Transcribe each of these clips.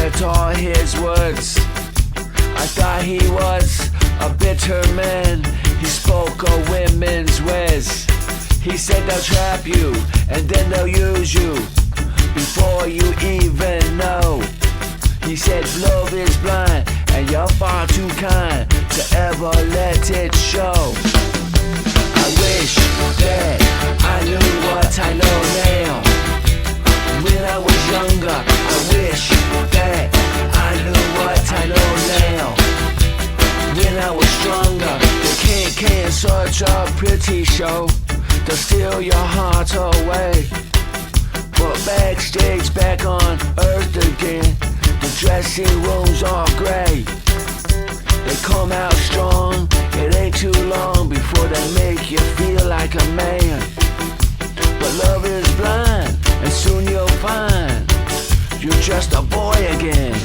kept all his words. I thought he was a bitter man. He spoke of women's ways. He said they'll trap you and then they'll use you before you even know. He said love is blind and you're far too kind to ever let it show. I wish that I knew what I know now. When I was younger, I wish that I knew what I know now. When I was stronger, they can't such a pretty show to steal your heart away. But backstage, back on earth again, the dressing rooms are grey. They come out strong, it ain't too long before they make you feel like a man. But love is blind, and soon you'll find you're just a boy again.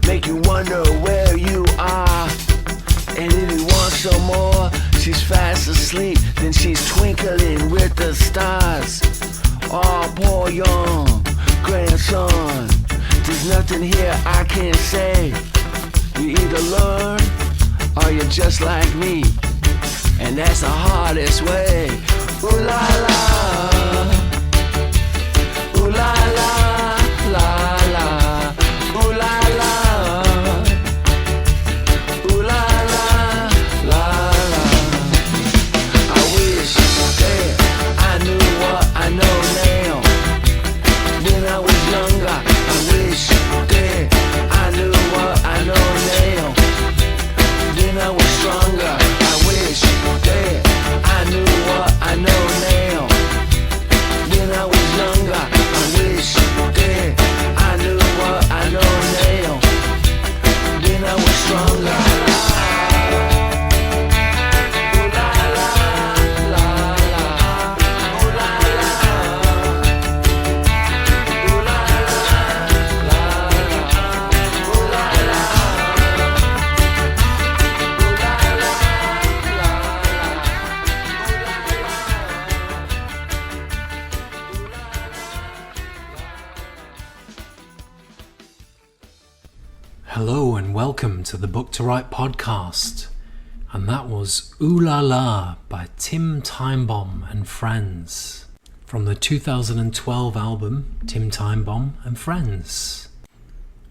Make you wonder where you are. And if you want some more, she's fast asleep, then she's twinkling with the stars. Oh, poor young grandson, there's nothing here I can say. You either learn or you're just like me, and that's the hardest way. Ooh la la, ooh la la, la la, ooh la la. Hello and welcome to the Book to Write podcast, and that was Ooh La La by Tim Timebomb and Friends from the 2012 album Tim Timebomb and Friends.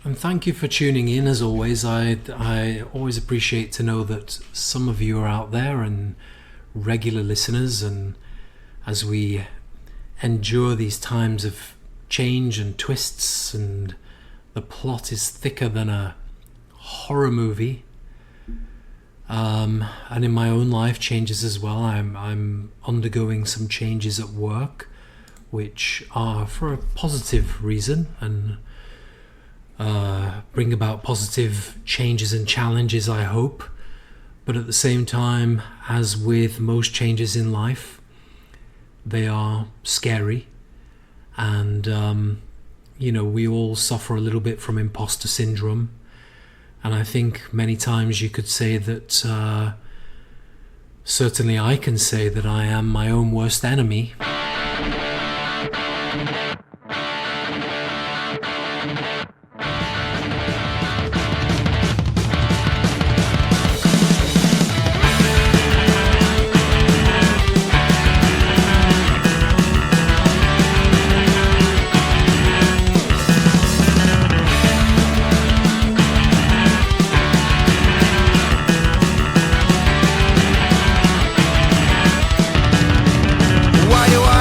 And thank you for tuning in. As always, I always appreciate to know that some of you are out there and regular listeners, and as we endure these times of change and twists, and the plot is thicker than a horror movie, and in my own life changes as well. I'm undergoing some changes at work which are for a positive reason and bring about positive changes and challenges, I hope. But at the same time, as with most changes in life, they are scary, and we all suffer a little bit from imposter syndrome. And I think many times you could say that, certainly I can say that I am my own worst enemy. Why do I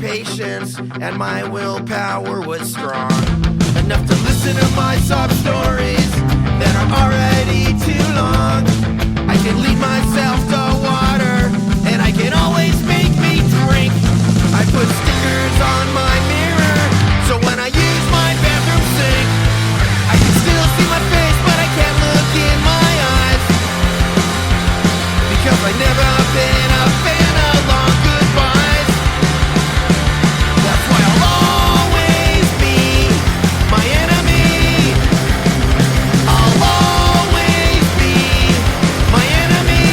patience and my willpower was strong. Enough to listen to my sob stories that are already too long. I can lead myself to water, and I can always make me drink. I put stickers on my mirror, so when I use my bathroom sink, I can still see my face, but I can't look in my eyes, because I've never been a fan of long goodbyes. That's why I'll always be my enemy. I'll always be my enemy.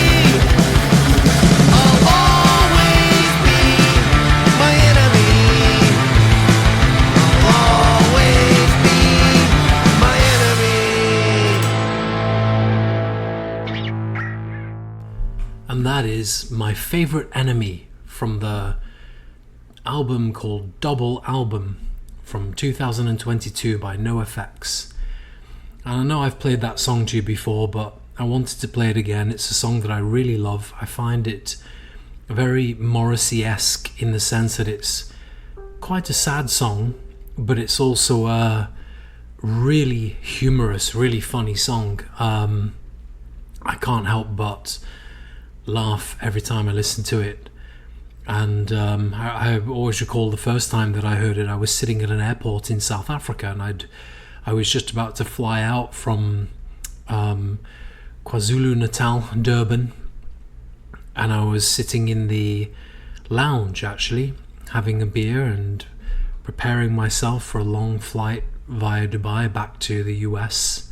I'll always be my enemy. I'll always be my enemy. And that is My Favorite Enemy from the album called Double Album from 2022 by NoFX. And I know I've played that song to you before, but I wanted to play it again. It's a song that I really love. I find it very Morrissey-esque in the sense that it's quite a sad song, but it's also a really humorous, really funny song. I can't help but laugh every time I listen to it. And I always recall the first time that I heard it. I was sitting at an airport in South Africa, and I was just about to fly out from KwaZulu-Natal, Durban, and I was sitting in the lounge actually, having a beer and preparing myself for a long flight via Dubai back to the US.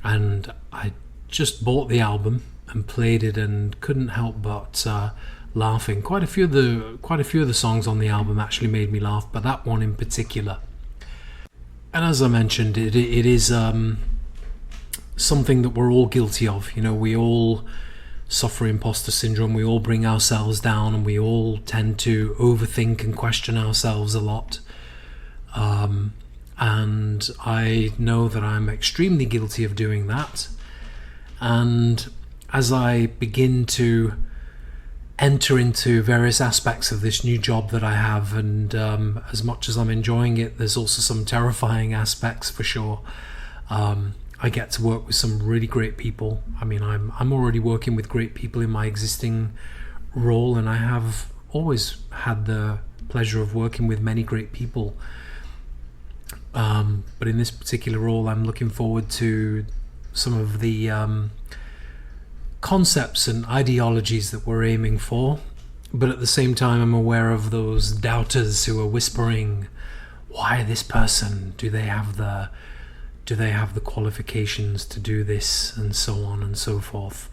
And I just bought the album and played it and couldn't help but laughing. Quite a few of the songs on the album actually made me laugh, but that one in particular. And as I mentioned, it is something that we're all guilty of. You know, we all suffer imposter syndrome. We all bring ourselves down, and we all tend to overthink and question ourselves a lot. And I know that I'm extremely guilty of doing that. And as I begin to enter into various aspects of this new job that I have, and as much as I'm enjoying it, there's also some terrifying aspects for sure. I get to work with some really great people. I mean, I'm already working with great people in my existing role, and I have always had the pleasure of working with many great people. But in this particular role, I'm looking forward to some of the concepts and ideologies that we're aiming for, but at the same time I'm aware of those doubters who are whispering, why this person? Do they have the qualifications to do this, and so on and so forth?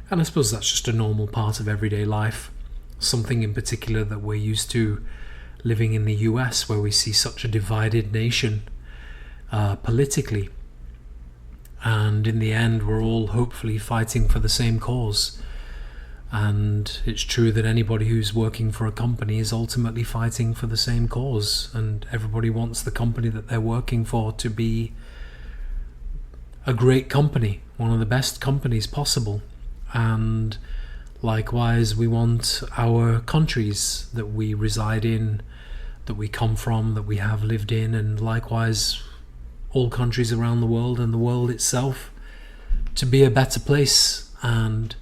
And I suppose that's just a normal part of everyday life, something in particular that we're used to living in the US, where we see such a divided nation politically. And in the end, we're all hopefully fighting for the same cause. And it's true that anybody who's working for a company is ultimately fighting for the same cause. And everybody wants the company that they're working for to be a great company, one of the best companies possible. And likewise, we want our countries that we reside in, that we come from, that we have lived in, and likewise all countries around the world and the world itself to be a better place. And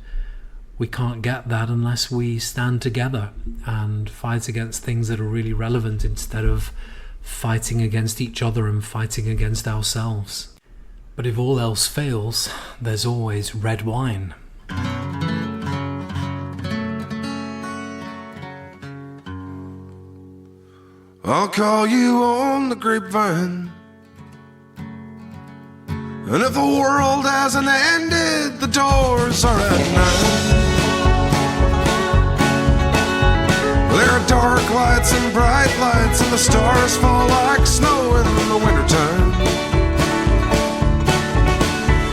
we can't get that unless we stand together and fight against things that are really relevant, instead of fighting against each other and fighting against ourselves. But if all else fails, there's always red wine. I'll call you on the grapevine, and if the world hasn't ended, the doors are at 9. There are dark lights and bright lights, and the stars fall like snow in the wintertime.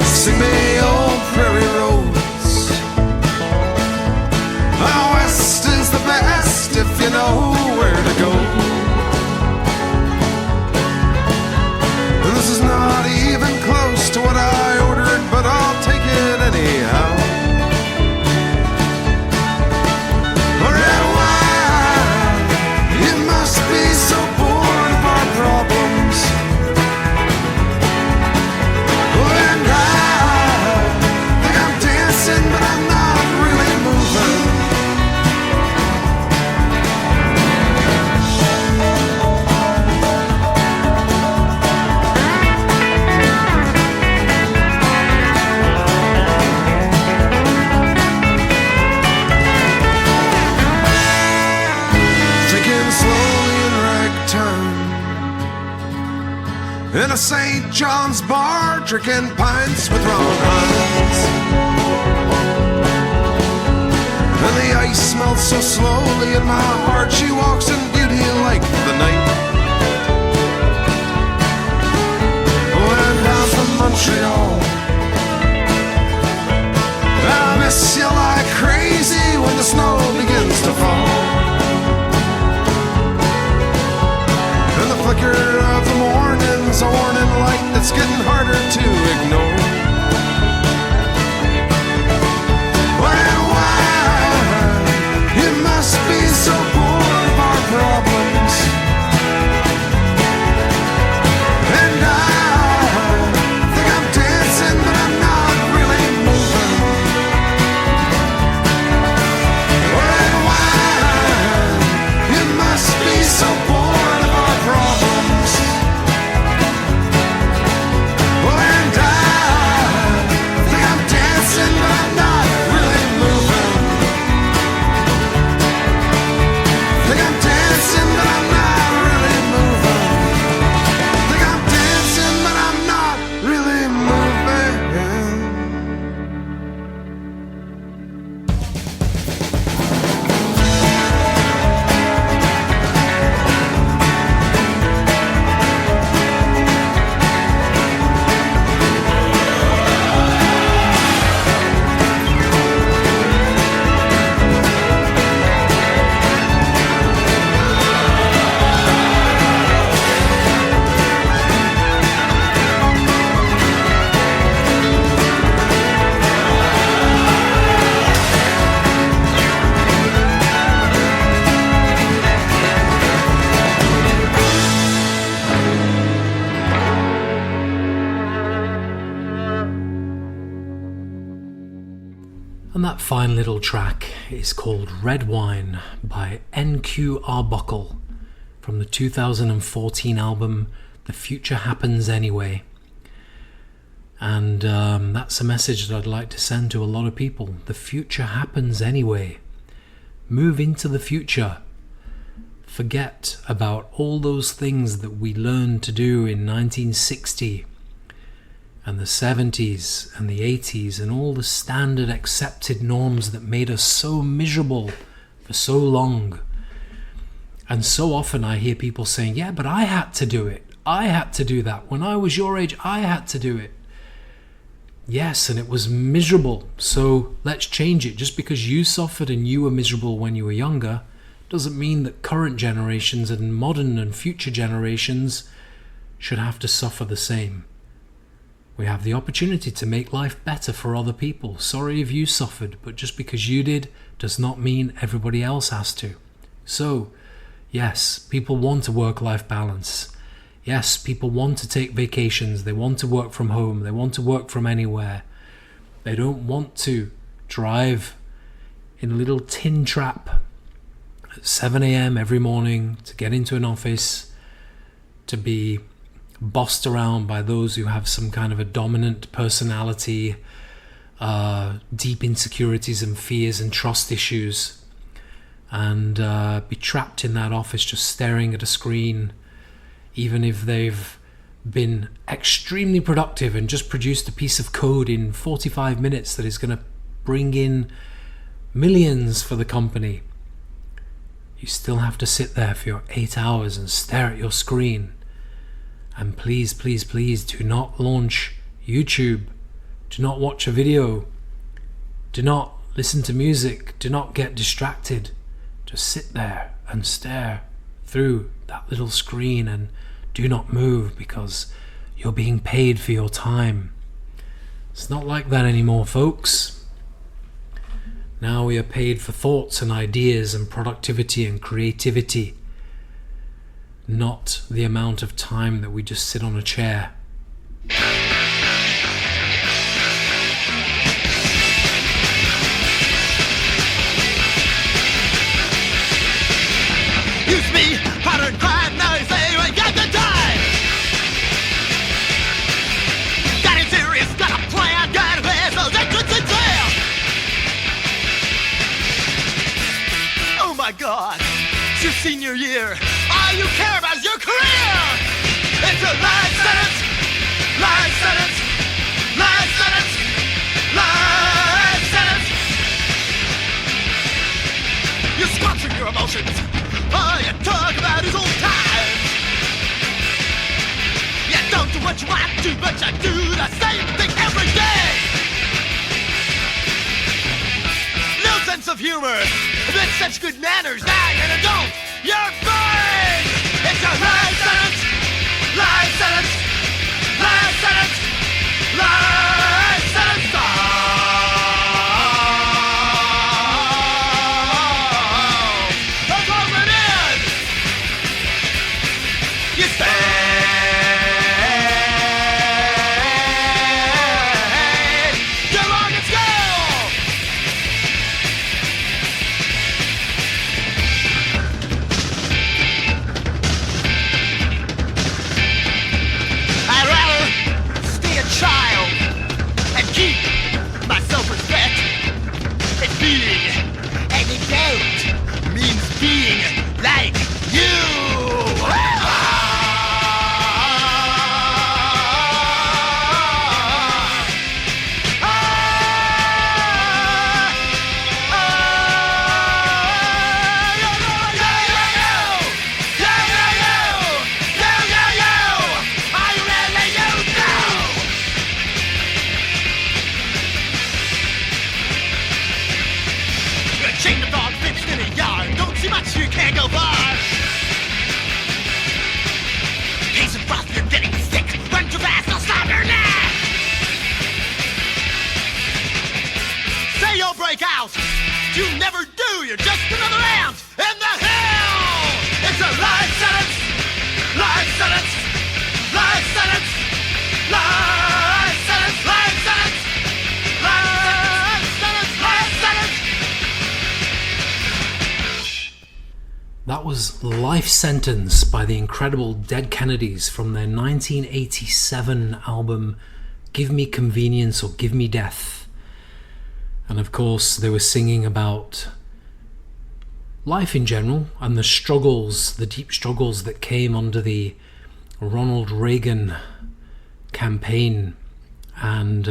Sing me old prairie roads, out west is the best if you know where to go. This is not even close to what I ordered, but I'll take it anyhow. Red wine, it must in a St. John's bar, drinking pints with Ron Hines. And the ice melts so slowly in my heart, she walks in beauty like the night. Went down from Montreal, I miss you like crazy when the snow begins to fall. And the flicker of the morning's a warning light that's getting harder to ignore. Well, why you must be so bored of our problems? And I think I'm dancing, but I'm not really moving. Well, why you must be so bored of our problems? Well, and I think I'm dancing, but I'm not really moving. Think I'm dancing, but I'm not really moving. Think I'm dancing, but I'm not really moving. And that fine little track is called Red Wine by NQ Arbuckle from the 2014 album The Future Happens Anyway. And that's a message that I'd like to send to a lot of people. The future happens anyway. Move into the future. Forget about all those things that we learned to do in 1960 and the 70s and the 80s and all the standard accepted norms that made us so miserable for so long. And so often I hear people saying, yeah, but I had to do it. I had to do that. When I was your age, I had to do it. Yes, and it was miserable. So let's change it. Just because you suffered and you were miserable when you were younger doesn't mean that current generations and modern and future generations should have to suffer the same. We have the opportunity to make life better for other people. Sorry if you suffered, but just because you did does not mean everybody else has to. So, yes, people want a work-life balance. Yes, people want to take vacations. They want to work from home. They want to work from anywhere. They don't want to drive in a little tin trap at 7 a.m. every morning to get into an office, to be bossed around by those who have some kind of a dominant personality, deep insecurities and fears and trust issues, and be trapped in that office just staring at a screen, even if they've been extremely productive and just produced a piece of code in 45 minutes that is going to bring in millions for the company. You still have to sit there for your 8 hours and stare at your screen. And please, please, please do not launch YouTube. Do not watch a video. Do not listen to music. Do not get distracted. Just sit there and stare through that little screen and do not move, because you're being paid for your time. It's not like that anymore, folks. Now we are paid for thoughts and ideas and productivity and creativity, not the amount of time that we just sit on a chair. Used to be powder and crime, now you say we got the time. Got it serious, got a plan, got a vessel, that's in jail. Oh my God, it's your senior year. All you care about is your career. It's a life sentence. emotions. Oh, you talk about his old times. You don't do what you want to, but you do the same thing every day. No sense of humor, but such good manners. Now you're an adult. You're fine. It's a life sentence. Life sentence. Life sentence. Life sentence. That's all it is. You stay. Too long at school. I'd rather stay a child and keep my self-respect. And being an adult means being like you. Chain the dog fixed in a yard. Don't see much, you can't go far. Haze and frost, you're getting sick. Run too fast, I'll stop your neck. Say you'll break out. You never do. You're just another ant in the hill. It's a life sentence. Life sentence. Life sentence. Life sentence. Life sentence. Life sentence. Life sentence. That was Life Sentence by the incredible Dead Kennedys from their 1987 album Give Me Convenience or Give Me Death. And of course they were singing about life in general and the struggles, the deep struggles that came under the Ronald Reagan campaign. And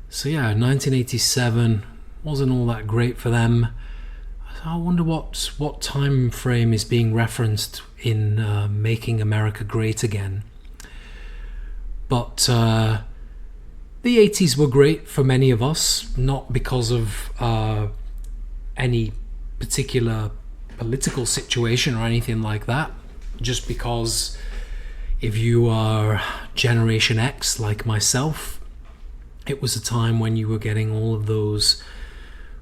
so yeah, 1987 wasn't all that great for them. I wonder what time frame is being referenced in Making America Great Again. But the 80s were great for many of us, not because of any particular political situation or anything like that, just because if you are Generation X like myself, it was a time when you were getting all of those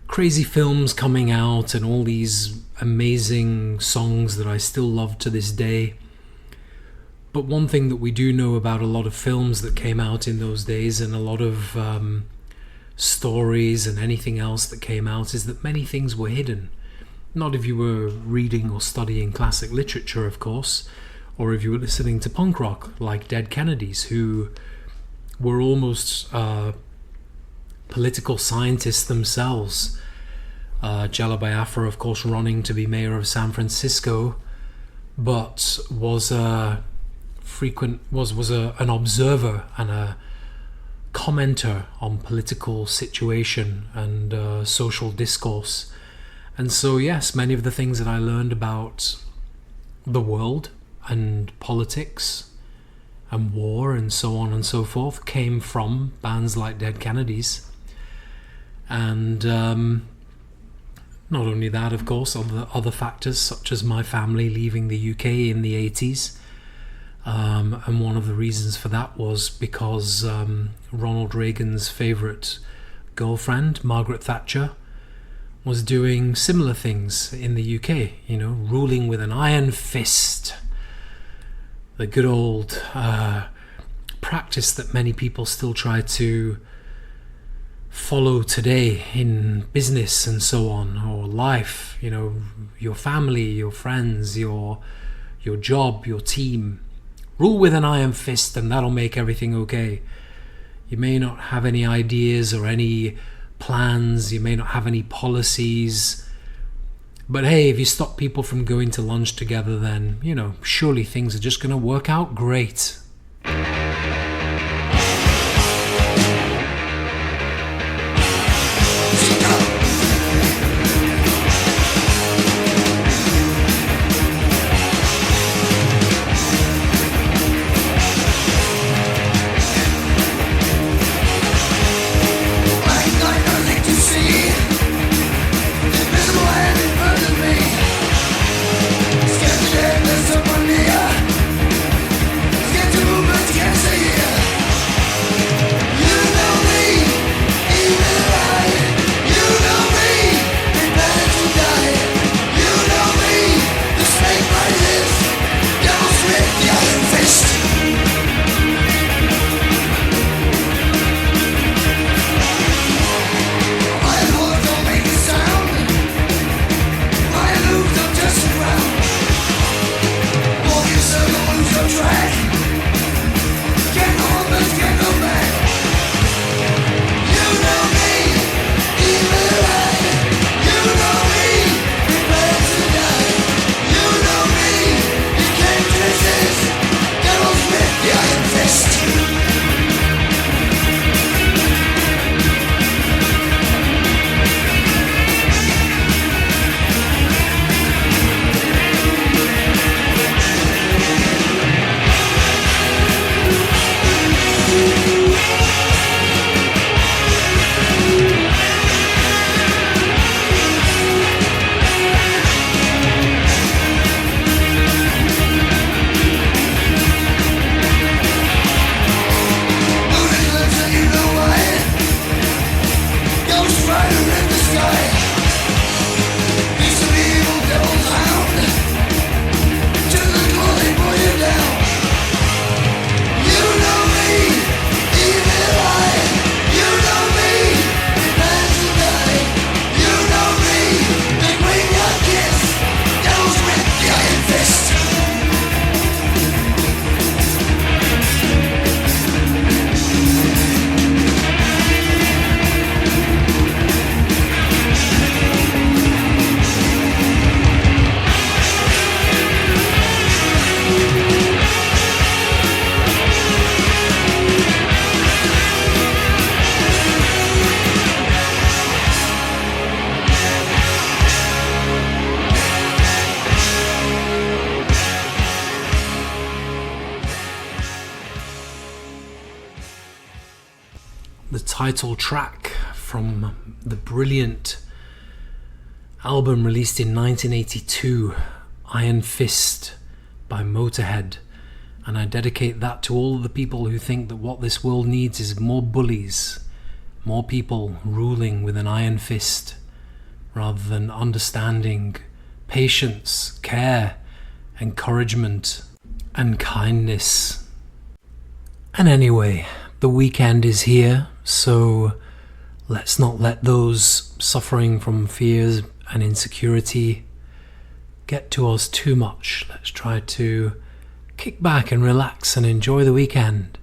crazy films coming out and all these amazing songs that I still love to this day. But one thing that we do know about a lot of films that came out in those days and a lot of stories and anything else that came out is that many things were hidden. Not if you were reading or studying classic literature, of course, or if you were listening to punk rock like Dead Kennedys, who were almost political scientists themselves. Jello Biafra, of course, running to be mayor of San Francisco, but was an observer and a commenter on political situation and social discourse. And so, yes, many of the things that I learned about the world and politics and war and so on and so forth came from bands like Dead Kennedys. And not only that, of course, other factors such as my family leaving the UK in the 80s. And one of the reasons for that was because Ronald Reagan's favourite girlfriend, Margaret Thatcher, was doing similar things in the UK, you know, ruling with an iron fist. The good old practice that many people still try to follow today in business and so on, or life, you know, your family, your friends, your job, your team. Rule with an iron fist and that'll make everything okay. You may not have any ideas or any plans, you may not have any policies, but hey, if you stop people from going to lunch together, then, you know, surely things are just going to work out great. the title track from the brilliant album released in 1982, Iron Fist by Motorhead. And I dedicate that to all the people who think that what this world needs is more bullies, more people ruling with an iron fist, rather than understanding, patience, care, encouragement, and kindness. And anyway, the weekend is here, so let's not let those suffering from fears and insecurity get to us too much. Let's try to kick back and relax and enjoy the weekend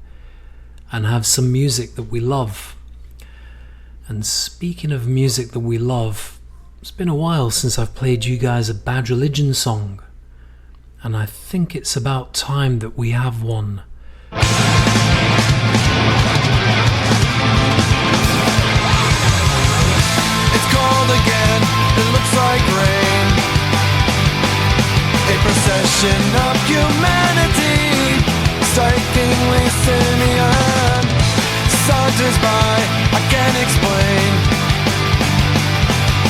and have some music that we love. And speaking of music that we love, it's been a while since I've played you guys a Bad Religion song, and I think it's about time that we have one. It's cold again, it looks like rain. A procession of humanity, strikingly simian. Saunters by, I can't explain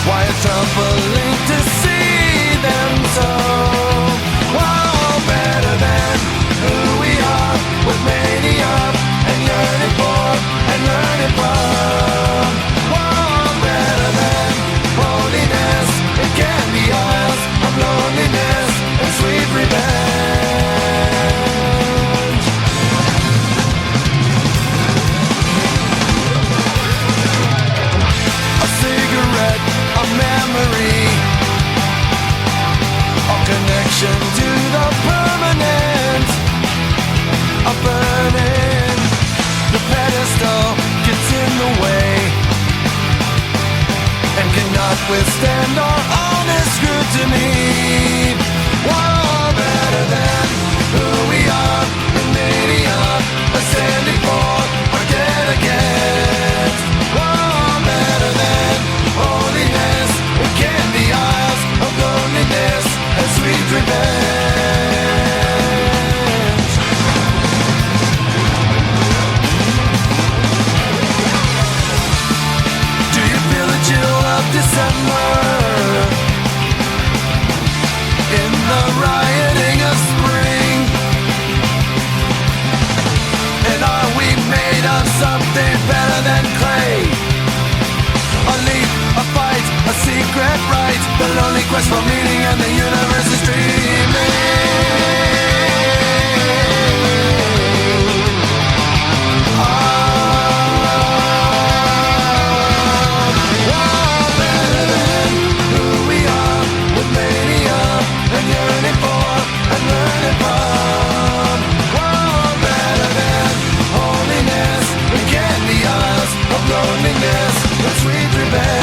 why it's troubling to see them so. Wow, better than who we are, with mania and yearning for and learning from. Wow, better than holiness, it can be ours of loneliness and sweet revenge. A cigarette, a memory, a connection to the permanent, a burning. The pedestal gets in the way and cannot withstand our honest scrutiny. Wow, better than who we are, the mania, are standing for or dead against. Wow, better than holiness, it can be ours of loneliness and sweet revenge. Do you feel the chill of December in the rioting of spring? And are we made of something better than clay? A leap, a fight, a secret right, the lonely quest for meaning and the universe is dreaming. Better than who we are, with mania and yearning for and learning from. Better than holiness, it can be ours of loneliness and sweet revenge.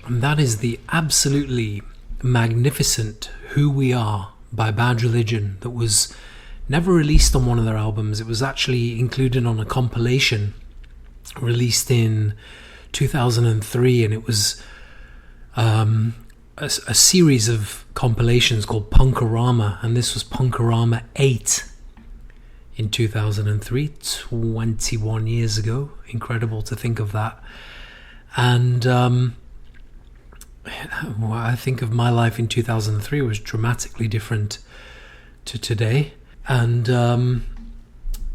And that is the absolutely magnificent Who We Are by Bad Religion, that was never released on one of their albums. It was actually included on a compilation released in 2003, and it was a series of compilations called Punkorama, and this was Punkorama 8 in 2003, 21 years ago. Incredible to think of that. And what I think of my life in 2003 was dramatically different to today. And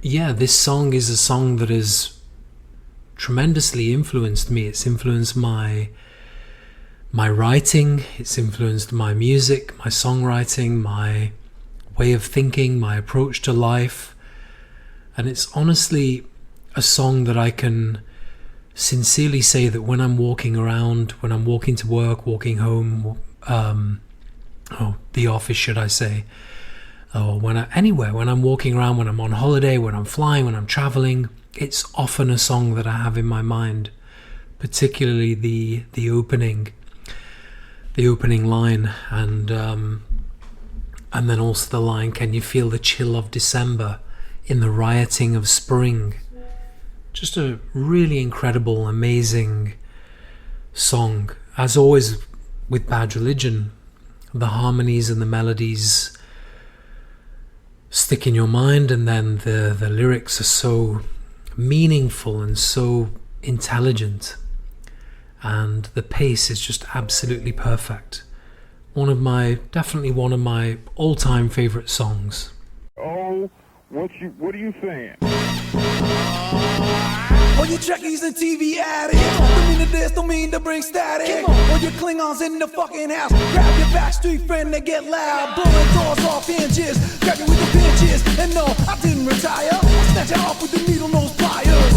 this song is a song that has tremendously influenced me. It's influenced my writing, it's influenced my music, my songwriting, my way of thinking, my approach to life. And it's honestly a song that I can sincerely say that when I'm walking around, when I'm walking to work, walking home, the office should I say, or anywhere, when I'm walking around, when I'm on holiday, when I'm flying, when I'm traveling, it's often a song that I have in my mind, particularly the opening line, and then also the line, "Can you feel the chill of December in the rioting of spring?" Just a really incredible, amazing song. As always with Bad Religion, the harmonies and the melodies stick in your mind, and then the lyrics are so meaningful and so intelligent, and the pace is just absolutely perfect. Definitely one of my all-time favorite songs. Oh, what are you saying? All you Trekkies and TV addicts, don't mean to this, don't mean to bring static. All you Klingons in the fucking house, grab your backstreet friend and get loud. Blowing doors off hinges, grab you with the pinches. And no, I didn't retire, I snatch you off with the needle nose pliers.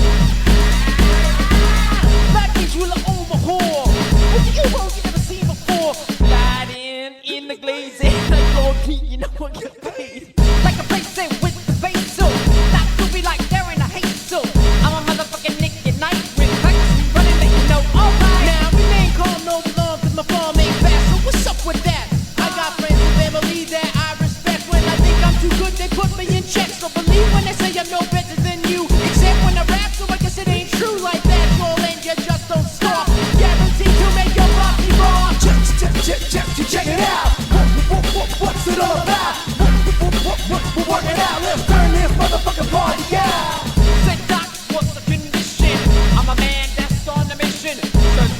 That means you'll overhaul what the U-boats you never seen before. Sliding in the glazing, like gold key, you know what get paid. Like a bracelet with the face so that could be like they're in a hate so. I'm a motherfucking Nick at night with practice running, let you know. Alright, now remain calm, no alarm, cause my farm ain't fast. So what's up with that? I got friends and family that I respect. When I think I'm too good, they put me in check. So believe when they say I'm no better than you, except when I rap, so I guess it ain't true like that. Troll and you just don't stop. Guaranteed to make your body raw. Check it out. What's it all about? We're working out. Let's turn this motherfucking party out. Say, Doc, what's the condition? I'm a man that's on a mission.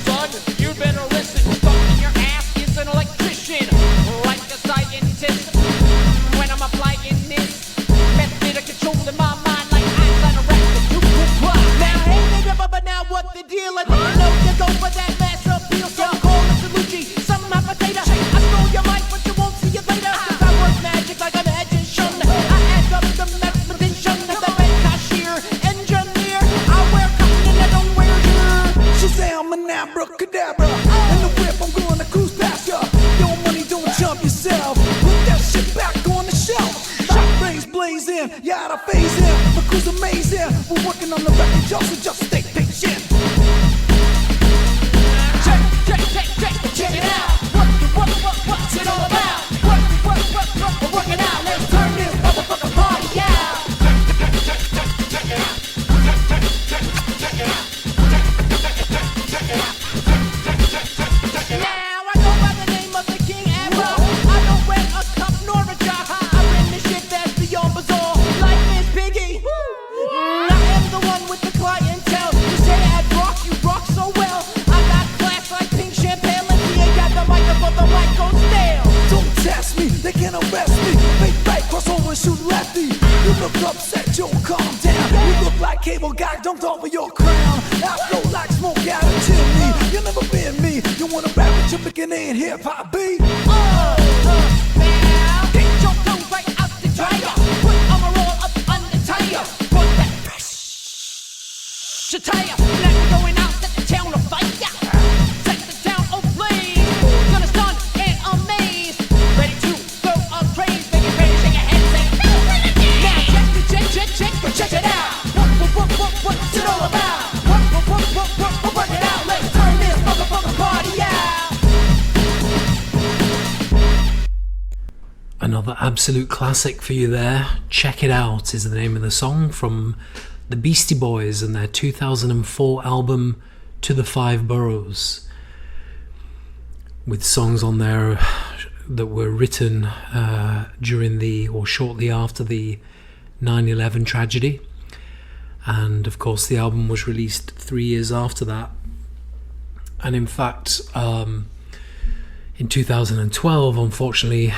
Son, you better listen. Stuck in your ass is an electrician, like a scientist. When I'm applying this method of controlling my mind, like Einstein or Now, hey, nigga, but now what the deal? I didn't know you go for that mass appeal. So call it Salucci, some potato. I stole your life, but you won't see it later. Cause I work magic like a magician. I add up the mathematician, the bank cashier, engineer. I wear cotton and I don't wear gear. Shazam and abracadabra. In the whip, I'm gonna cruise past ya. Your money don't jump yourself. Put that shit back on the shelf. Shot rays blazing, you out of phase in. The crew's amazing. We're working on the record, y'all, so just stay patient. Check it out. What's it all about? We're working out, let's turn this motherfucking party out. Now I go by the name of the King Admiral. I don't wear a cup nor a job. I bring the shit that's beyond bizarre. Like Miss Piggy. I am the one with the clientele. You say I rock, you rock so well. I got class like pink champagne. Like he ain't got the microphone, the mic goes stale. Don't test me, they can't arrest me. Fake right, cross over, shoot lefty. You look upset, yo, calm down. You look like cable guy dumped over your crown. I flow like smoke out of chimney. You'll never been me. You wanna rap with your pickin' in hip-hop beat? Now get your clothes right out the dryer. Put overall up on the tire. Put that fresh attire. Now you're going out, set the town on fire. Set the town ablaze. Gonna stun and amaze. Ready to go a craze. Make it ready, shake your head, say now check it out. What's it all about? Work it out, let's turn this motherfucking party out. Another absolute classic for you there. Check It Out is the name of the song from the Beastie Boys and their 2004 album To the Five Boroughs, with songs on there that were written during or shortly after the 9/11 tragedy. And of course the album was released 3 years after that. And in fact, in 2012, unfortunately,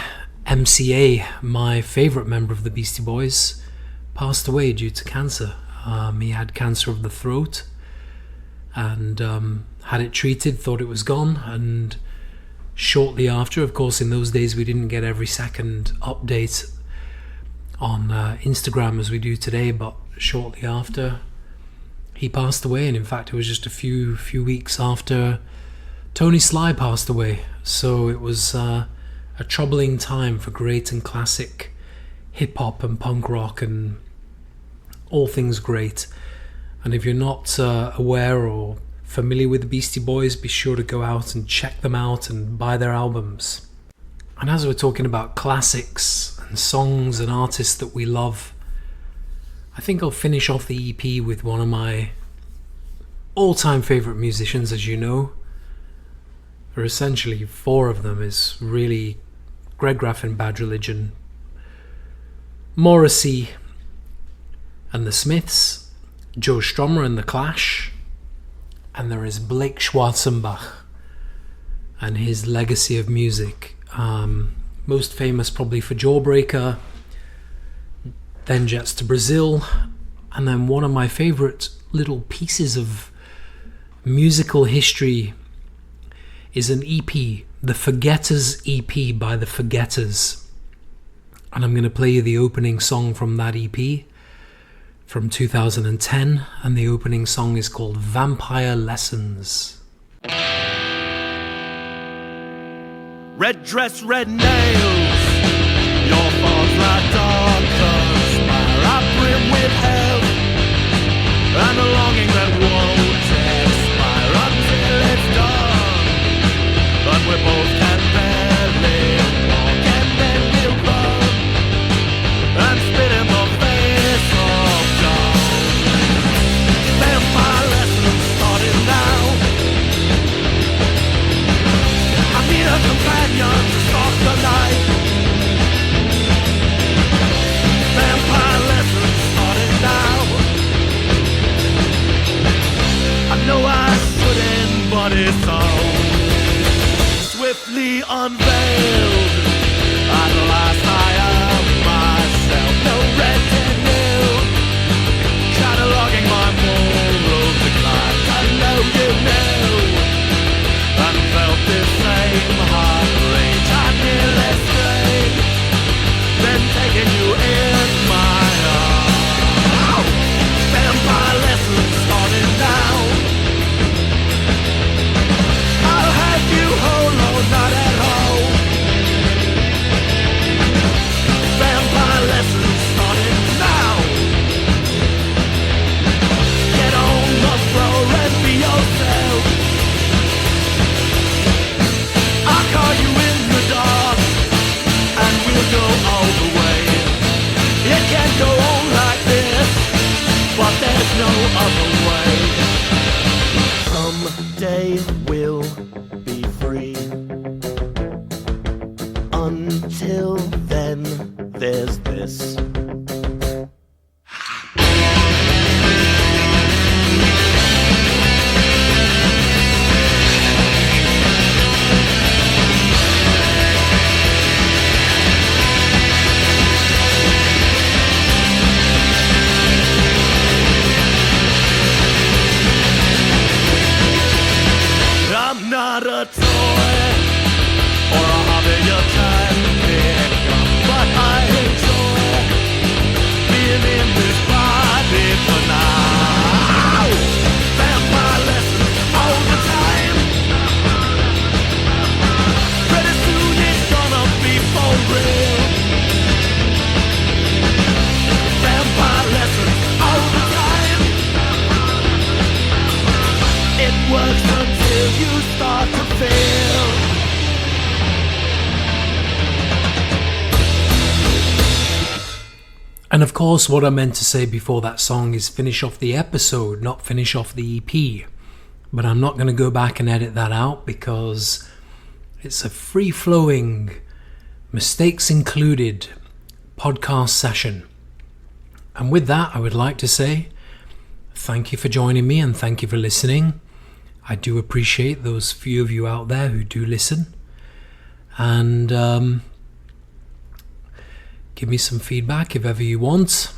MCA, my favourite member of the Beastie Boys, passed away due to cancer. He had cancer of the throat and had it treated, thought it was gone, and shortly after, of course in those days we didn't get every second update on Instagram as we do today, but shortly after he passed away, and in fact it was just a few weeks after Tony Sly passed away. So it was a troubling time for great and classic hip hop and punk rock and all things great. And if you're not aware or familiar with the Beastie Boys, be sure to go out and check them out and buy their albums. And as we're talking about classics and songs and artists that we love, I think I'll finish off the EP with one of my all-time favourite musicians, as you know. There are essentially four of them, is really Greg Graffin, Bad Religion, Morrissey and the Smiths, Joe Strummer and the Clash, and there is Blake Schwarzenbach and his legacy of music. Most famous probably for Jawbreaker, then Jets to Brazil, and then one of my favourite little pieces of musical history is an EP, the Forgetters EP by the Forgetters. And I'm going to play you the opening song from that EP from 2010, and the opening song is called Vampire Lessons. Red dress, red nails, your thoughts like dark clouds, are brim with hell, and a longing that won't expire until it's done. But we both can barely walk, and then we'll run and spit in the face of dawn. Vampire lessons starting now. I need a companion to stalk the night. Vampire lessons starting now. I know I shouldn't, but it's so swiftly unveiled. At last I am myself, no retinue, cataloging my moral decline. I know you knew and felt this same heart rage. I nearly strayed, then taking you in my arms. Vampire lessons starting now. I'll have you whole, oh, not at all. Vampire lessons starting now. Get on the floor and be yourself. I'll call you in the dark, and we'll go all the way. It can't go on like this, but there's no other way. Someday we'll be free. Until then, there's this. I'm not a toy or a hobby you can pick up, but I enjoy being in this body for now. Vampire lessons all the time. Pretty soon it's gonna be for real. Vampire lessons all the time. It works until you start to feel. And of course, what I meant to say before that song is finish off the episode, not finish off the EP. But I'm not going to go back and edit that out because it's a free-flowing, mistakes included podcast session. And with that, I would like to say thank you for joining me and thank you for listening. I do appreciate those few of you out there who do listen. And give me some feedback if ever you want.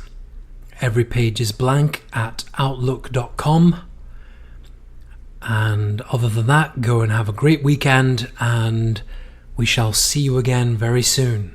Every page is blank at outlook.com. And other than that, go and have a great weekend, and we shall see you again very soon.